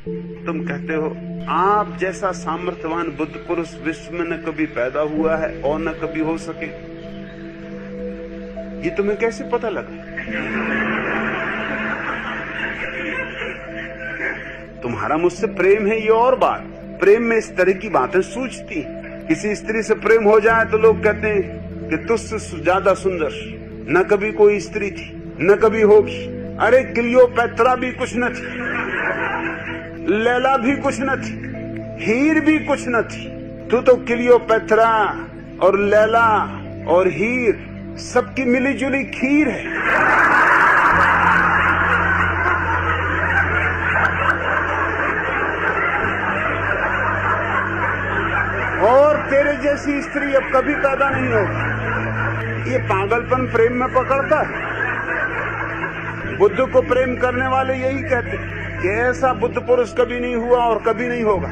तुम कहते हो आप जैसा सामर्थ्यवान बुद्ध पुरुष विश्व में न कभी पैदा हुआ है और न कभी हो सके। ये तुम्हें कैसे पता लगा? तुम्हारा मुझसे प्रेम है ये और बात। प्रेम में इस तरह की बातें सूझती। किसी स्त्री से प्रेम हो जाए तो लोग कहते हैं कि तुझसे ज्यादा सुंदर न कभी कोई स्त्री थी न कभी होगी। अरे क्लियोपैत्रा भी कुछ न थी, लैला भी कुछ न थी, हीर भी कुछ न थी। तू तो क्लियोपैत्रा और लैला और हीर सबकी मिली जुली खीर है। और तेरे जैसी स्त्री अब कभी पैदा नहीं होगी। ये पागलपन प्रेम में पकड़ता है। बुद्ध को प्रेम करने वाले यही कहते कि ऐसा बुद्ध पुरुष कभी नहीं हुआ और कभी नहीं होगा।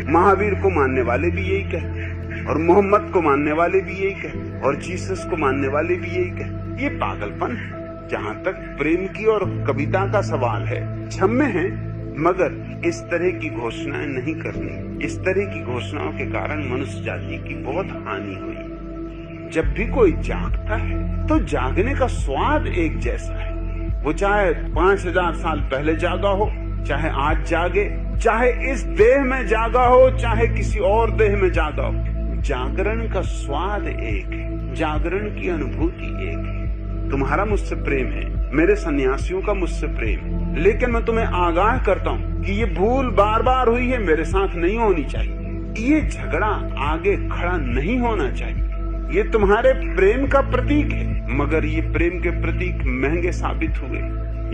महावीर को मानने वाले भी यही कहते और मोहम्मद को मानने वाले भी यही कहते और जीसस को मानने वाले भी यही कहते। ये पागलपन है। जहाँ तक प्रेम की और कविता का सवाल है, क्षम्य है, मगर इस तरह की घोषणाएं नहीं करनी। इस तरह की घोषणाओं के कारण मनुष्य जाति की बहुत हानि हुई। जब भी कोई जागता है तो जागने का स्वाद एक जैसा है। वो चाहे 5000 साल पहले जागा हो, चाहे आज जागे, चाहे इस देह में जागा हो, चाहे किसी और देह में जागा हो, जागरण का स्वाद एक है, जागरण की अनुभूति एक है। तुम्हारा मुझसे प्रेम है, मेरे सन्यासियों का मुझसे प्रेम है, लेकिन मैं तुम्हें आगाह करता हूँ कि ये भूल बार बार हुई है, मेरे साथ नहीं होनी चाहिए। ये झगड़ा आगे खड़ा नहीं होना चाहिए। ये तुम्हारे प्रेम का प्रतीक है, मगर ये प्रेम के प्रतीक महंगे साबित हुए।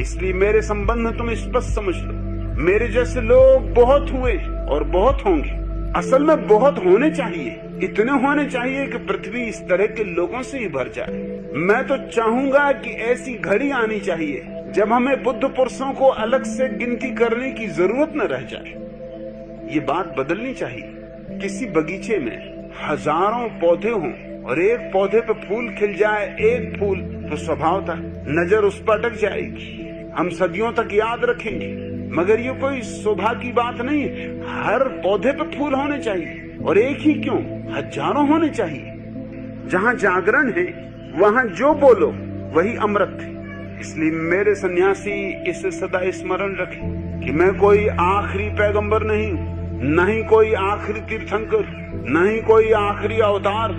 इसलिए मेरे संबंध में तुम स्पष्ट समझ लो। मेरे जैसे लोग बहुत हुए और बहुत होंगे। असल में बहुत होने चाहिए, इतने होने चाहिए कि पृथ्वी इस तरह के लोगों से ही भर जाए। मैं तो चाहूंगा कि ऐसी घड़ी आनी चाहिए जब हमें बुद्ध पुरुषों को अलग से गिनती करने की जरूरत न रह जाए। ये बात बदलनी चाहिए। किसी बगीचे में हजारों पौधे हों और एक पौधे पे फूल खिल जाए, एक फूल, तो स्वभावतः नजर उस पर अटक जाएगी। हम सदियों तक याद रखेंगे, मगर ये कोई शोभा की बात नहीं है। हर पौधे पे फूल होने चाहिए, और एक ही क्यों, हजारों होने चाहिए। जहाँ जागरण है वहाँ जो बोलो वही अमृत है। इसलिए मेरे सन्यासी इसे सदा स्मरण रखें कि मैं कोई आखिरी पैगंबर नहीं हूँ, न ही कोई आखिरी तीर्थंकर, न ही कोई आखिरी अवतार,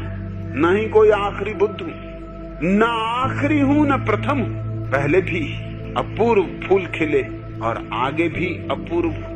न ही कोई आखिरी बुद्ध हूँ। न आखिरी हूँ न प्रथम हूँ। पहले भी अपूर्व फूल खिले और आगे भी अपूर्व